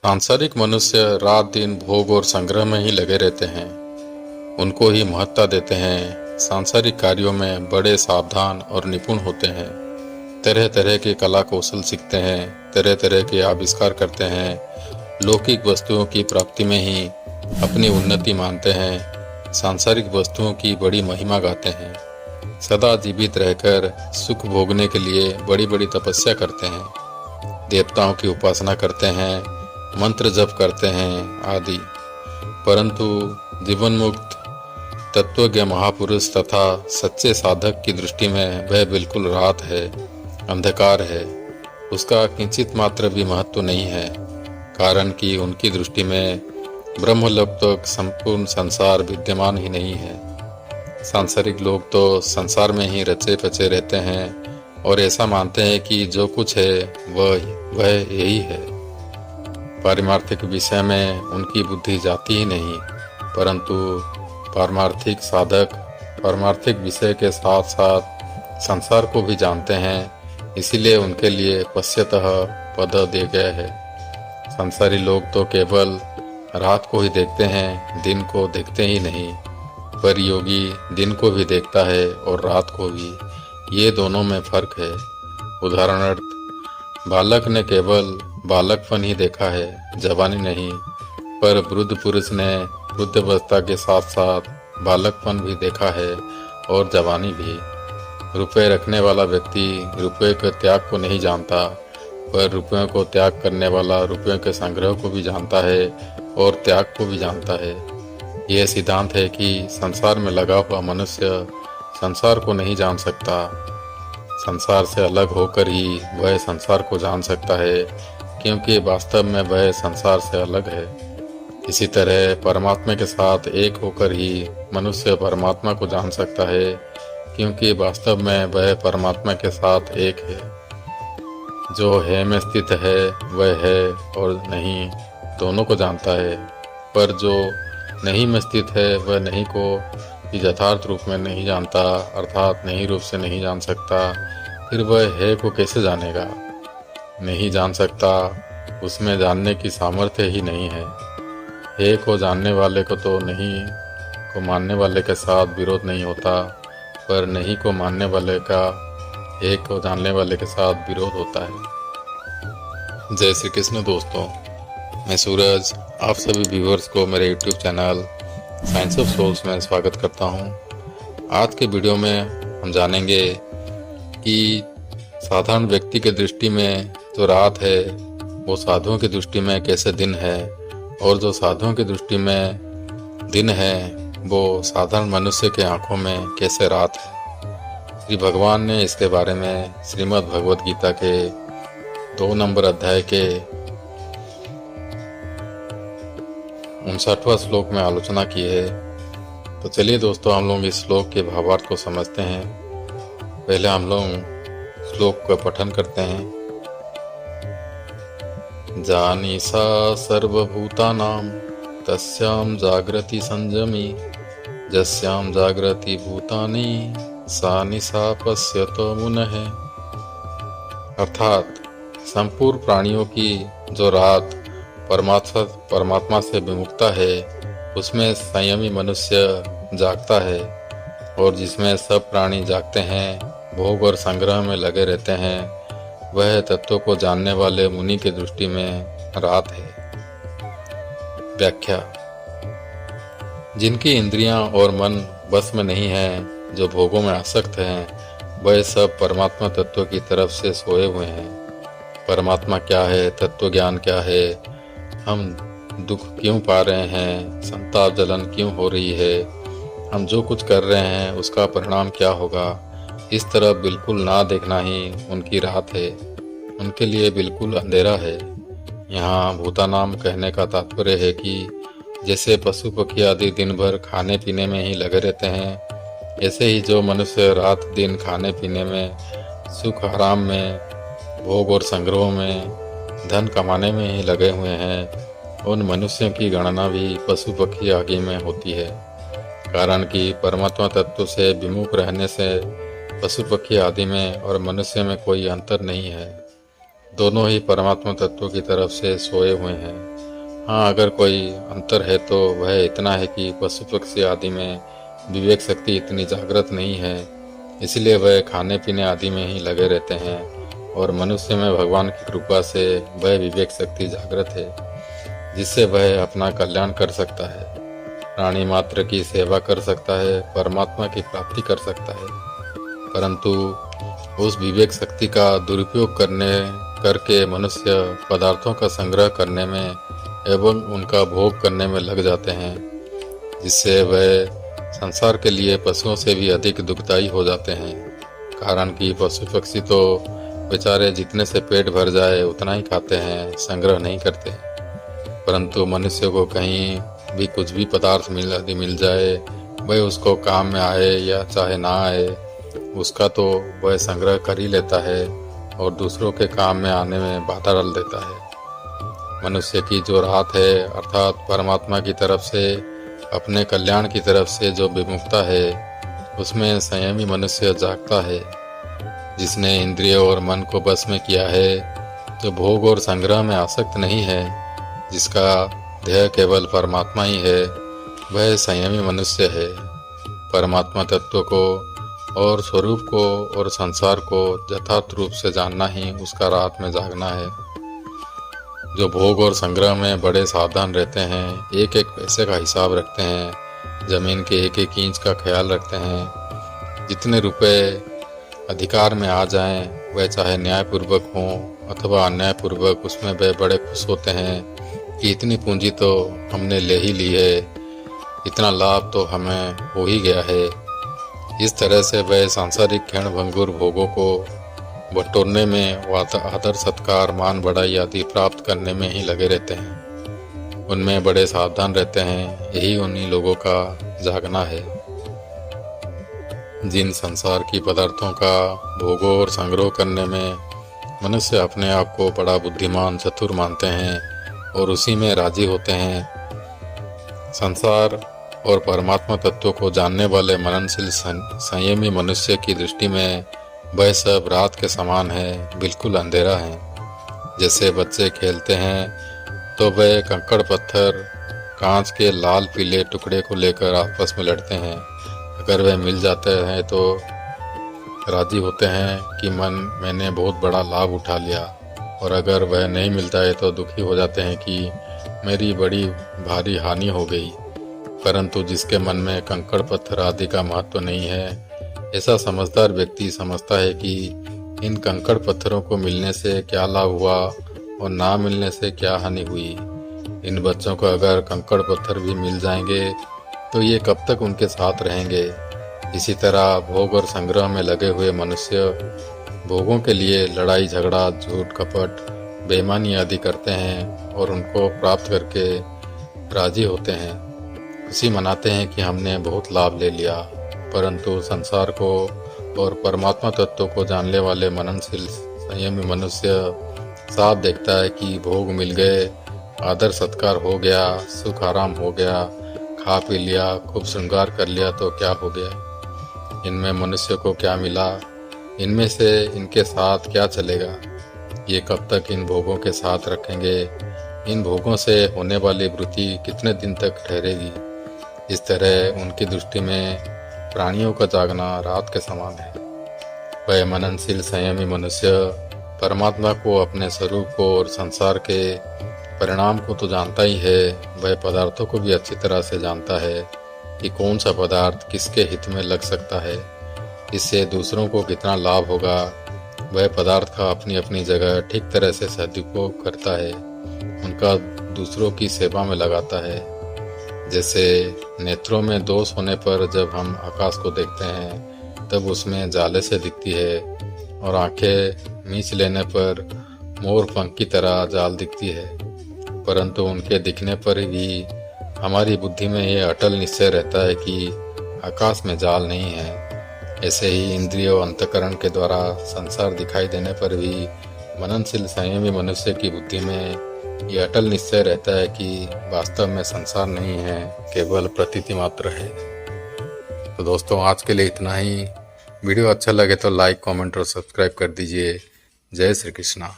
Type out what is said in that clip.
सांसारिक मनुष्य रात दिन भोग और संग्रह में ही लगे रहते हैं। उनको ही महत्ता देते हैं। सांसारिक कार्यों में बड़े सावधान और निपुण होते हैं। तरह तरह के कला कौशल सीखते हैं। तरह तरह के आविष्कार करते हैं। लौकिक वस्तुओं की प्राप्ति में ही अपनी उन्नति मानते हैं। सांसारिक वस्तुओं की बड़ी महिमा गाते हैं। सदा जीवित रहकर सुख भोगने के लिए बड़ी बड़ी तपस्या करते हैं। देवताओं की उपासना करते हैं, मंत्र जप करते हैं आदि। परंतु जीवन मुक्त तत्वज्ञ महापुरुष तथा सच्चे साधक की दृष्टि में वह बिल्कुल रात है, अंधकार है। उसका किंचित मात्र भी महत्व नहीं है, कारण कि उनकी दृष्टि में ब्रह्मलोक तक संपूर्ण संसार विद्यमान ही नहीं है। सांसारिक लोग तो संसार में ही रचे पचे रहते हैं और ऐसा मानते हैं कि जो कुछ है वह यही है। पारमार्थिक विषय में उनकी बुद्धि जाती ही नहीं, परंतु पारमार्थिक साधक पारमार्थिक विषय के साथ साथ संसार को भी जानते हैं। इसीलिए उनके लिए पश्यतः पद दिए गए है। संसारी लोग तो केवल रात को ही देखते हैं, दिन को देखते ही नहीं। पर योगी दिन को भी देखता है और रात को भी। ये दोनों में फर्क है। उदाहरणार्थ, बालक ने केवल बालकपन ही देखा है, जवानी नहीं। पर वृद्ध पुरुष ने वृद्धावस्था के साथ साथ बालकपन भी देखा है और जवानी भी। रुपए रखने वाला व्यक्ति रुपए के त्याग को नहीं जानता, पर रुपयों को त्याग करने वाला रुपयों के संग्रह को भी जानता है और त्याग को भी जानता है। यह सिद्धांत है कि संसार में लगा हुआ मनुष्य संसार को नहीं जान सकता। संसार से अलग होकर ही वह संसार को जान सकता है, क्योंकि वास्तव में वह संसार से अलग है। इसी तरह परमात्मा के साथ एक होकर ही मनुष्य परमात्मा को जान सकता है, क्योंकि वास्तव में वह परमात्मा के साथ एक है। जो है में स्थित है वह है और नहीं दोनों को जानता है, पर जो नहीं में स्थित है वह नहीं को यथार्थ रूप में नहीं जानता, अर्थात नहीं रूप से नहीं जान सकता। फिर वह है को कैसे जानेगा? नहीं जान सकता, उसमें जानने की सामर्थ्य ही नहीं है। है को जानने वाले को तो नहीं को मानने वाले के साथ विरोध नहीं होता, पर नहीं को मानने वाले का है को जानने वाले के साथ विरोध होता है। जय श्री कृष्ण दोस्तों, मैं सूरज आप सभी व्यूअर्स को मेरे YouTube channel science of souls में स्वागत करता हूं। आज के वीडियो में हम जानेंगे कि साधारण व्यक्ति के दृष्टि में जो रात है वो साधुओं की दृष्टि में कैसे दिन है, और जो साधुओं की दृष्टि में दिन है वो साधारण मनुष्य के आंखों में कैसे रात है। श्री भगवान ने इसके बारे में श्रीमद् भगवद गीता के 2 नंबर अध्याय के 59वां श्लोक में आलोचना की है। तो चलिए दोस्तों, हम लोग इस श्लोक के भावार्थ को समझते हैं। पहले हम लोग श्लोक का पठन करते हैं। जानी सा सर्वभूतानां तस्यां जागृति संयमी, जस्यां जागृति भूतानि सा निशा पश्यतो मुनः। अर्थात संपूर्ण प्राणियों की जो रात परमात्मा से विमुखता है, उसमें संयमी मनुष्य जागता है, और जिसमें सब प्राणी जागते हैं, भोग और संग्रह में लगे रहते हैं, वह तत्व को जानने वाले मुनि की दृष्टि में रात है। व्याख्या: जिनकी इंद्रियां और मन बस में नहीं है, जो भोगों में आसक्त हैं, वह सब परमात्मा तत्व की तरफ से सोए हुए हैं। परमात्मा क्या है, तत्व ज्ञान क्या है, हम दुख क्यों पा रहे हैं, संताप जलन क्यों हो रही है, हम जो कुछ कर रहे हैं उसका परिणाम क्या होगा, इस तरफ बिल्कुल ना देखना ही उनकी रात है। उनके लिए बिल्कुल अंधेरा है। यहाँ भूतानाम कहने का तात्पर्य है कि जैसे पशु पक्षी आदि दिन भर खाने पीने में ही लगे रहते हैं, ऐसे ही जो मनुष्य रात दिन खाने पीने में, सुख आराम में, भोग और संग्रह में, धन कमाने में ही लगे हुए हैं, उन मनुष्यों की गणना भी पशु पक्षी आदि में होती है। कारण कि परमात्मा तत्व से विमुख रहने से पशु पक्षी आदि में और मनुष्य में कोई अंतर नहीं है। दोनों ही परमात्मा तत्व की तरफ से सोए हुए हैं। हाँ, अगर कोई अंतर है तो वह इतना है कि पशु पक्षी आदि में विवेक शक्ति इतनी जागृत नहीं है, इसलिए वह खाने पीने आदि में ही लगे रहते हैं, और मनुष्य में भगवान की कृपा से वह विवेक शक्ति जागृत है, जिससे वह अपना कल्याण कर सकता है, प्राणी मात्र की सेवा कर सकता है, परमात्मा की प्राप्ति कर सकता है। परंतु उस विवेक शक्ति का दुरुपयोग करके मनुष्य पदार्थों का संग्रह करने में एवं उनका भोग करने में लग जाते हैं, जिससे वह संसार के लिए पशुओं से भी अधिक दुखदायी हो जाते हैं। कारण कि पशु पक्षी तो बेचारे जितने से पेट भर जाए उतना ही खाते हैं, संग्रह नहीं करते। परंतु मनुष्य को कहीं भी कुछ भी पदार्थ मिल जाए, वह उसको काम में आए या चाहे ना आए, उसका तो वह संग्रह कर ही लेता है और दूसरों के काम में आने में बाधा डाल देता है। मनुष्य की जो राहत है, अर्थात परमात्मा की तरफ से अपने कल्याण की तरफ से जो विमुखता है, उसमें संयमी मनुष्य जागता है। जिसने इंद्रियों और मन को बस में किया है, जो भोग और संग्रह में आसक्त नहीं है, जिसका ध्येय केवल परमात्मा ही है, वह संयमी मनुष्य है। परमात्मा तत्व को और स्वरूप को और संसार को यथार्थ रूप से जानना ही उसका रात में जागना है। जो भोग और संग्रह में बड़े सावधान रहते हैं, एक एक पैसे का हिसाब रखते हैं, जमीन के एक एक इंच का ख्याल रखते हैं, जितने रुपए अधिकार में आ जाएं, वह चाहे न्यायपूर्वक हों अथवा अन्यायपूर्वक, उसमें वे बड़े खुश होते हैं कि इतनी पूंजी तो हमने ले ही ली है, इतना लाभ तो हमें हो ही गया है। इस तरह से वह सांसारिक क्षण भंगुर भोगों को बटोरने में, आदर सत्कार मान बढ़ाई आदि प्राप्त करने में ही लगे रहते हैं। उनमें बड़े सावधान रहते हैं। यही उन्हीं लोगों का जागना है जिन संसार की पदार्थों का भोगों और संग्रह करने में मनुष्य अपने आप को बड़ा बुद्धिमान चतुर मानते हैं और उसी में राजी होते हैं। संसार और परमात्मा तत्व को जानने वाले मननशील संयमी मनुष्य की दृष्टि में वह सब रात के समान है, बिल्कुल अंधेरा है। जैसे बच्चे खेलते हैं तो वह कंकड़ पत्थर कांच के लाल पीले टुकड़े को लेकर आपस में लड़ते हैं। अगर वह मिल जाते हैं तो राजी होते हैं कि मैंने बहुत बड़ा लाभ उठा लिया, और अगर वह नहीं मिलता है तो दुखी हो जाते हैं कि मेरी बड़ी भारी हानि हो गई। परंतु जिसके मन में कंकड़ पत्थर आदि का महत्व नहीं है, ऐसा समझदार व्यक्ति समझता है कि इन कंकड़ पत्थरों को मिलने से क्या लाभ हुआ और ना मिलने से क्या हानि हुई। इन बच्चों को अगर कंकड़ पत्थर भी मिल जाएंगे तो ये कब तक उनके साथ रहेंगे। इसी तरह भोग और संग्रह में लगे हुए मनुष्य भोगों के लिए लड़ाई झगड़ा, झूठ कपट, बेईमानी आदि करते हैं और उनको प्राप्त करके राजी होते हैं, खुशी मनाते हैं कि हमने बहुत लाभ ले लिया। परंतु संसार को और परमात्मा तत्व को जानने वाले मननशील संयमी मनुष्य साफ देखता है कि भोग मिल गए, आदर सत्कार हो गया, सुख आराम हो गया, खा पी लिया, खूब श्रृंगार कर लिया तो क्या हो गया। इनमें मनुष्य को क्या मिला, इनमें से इनके साथ क्या चलेगा। ये कब तक इन भोगों के साथ रखेंगे, इन भोगों से होने वाली वृत्ति कितने दिन तक ठहरेगी। इस तरह उनकी दृष्टि में प्राणियों का जागना रात के समान है। वह मननशील संयमी मनुष्य परमात्मा को, अपने स्वरूप को और संसार के परिणाम को तो जानता ही है, वह पदार्थों को भी अच्छी तरह से जानता है कि कौन सा पदार्थ किसके हित में लग सकता है, इससे दूसरों को कितना लाभ होगा। वह पदार्थ का अपनी अपनी जगह ठीक तरह से सदुपयोग करता है, उनका दूसरों की सेवा में लगाता है। जैसे नेत्रों में दोष होने पर जब हम आकाश को देखते हैं तब उसमें जाले से दिखती है, और आंखें मींच लेने पर मोर पंख की तरह जाल दिखती है। परंतु उनके दिखने पर भी हमारी बुद्धि में यह अटल निश्चय रहता है कि आकाश में जाल नहीं है। ऐसे ही इंद्रिय और अंतकरण के द्वारा संसार दिखाई देने पर भी मननशील संयमी मनुष्य की बुद्धि में ये अटल निश्चय रहता है कि वास्तव में संसार नहीं है, केवल प्रतीति मात्र है। तो दोस्तों, आज के लिए इतना ही। वीडियो अच्छा लगे तो लाइक, कमेंट और सब्सक्राइब कर दीजिए। जय श्री कृष्णा।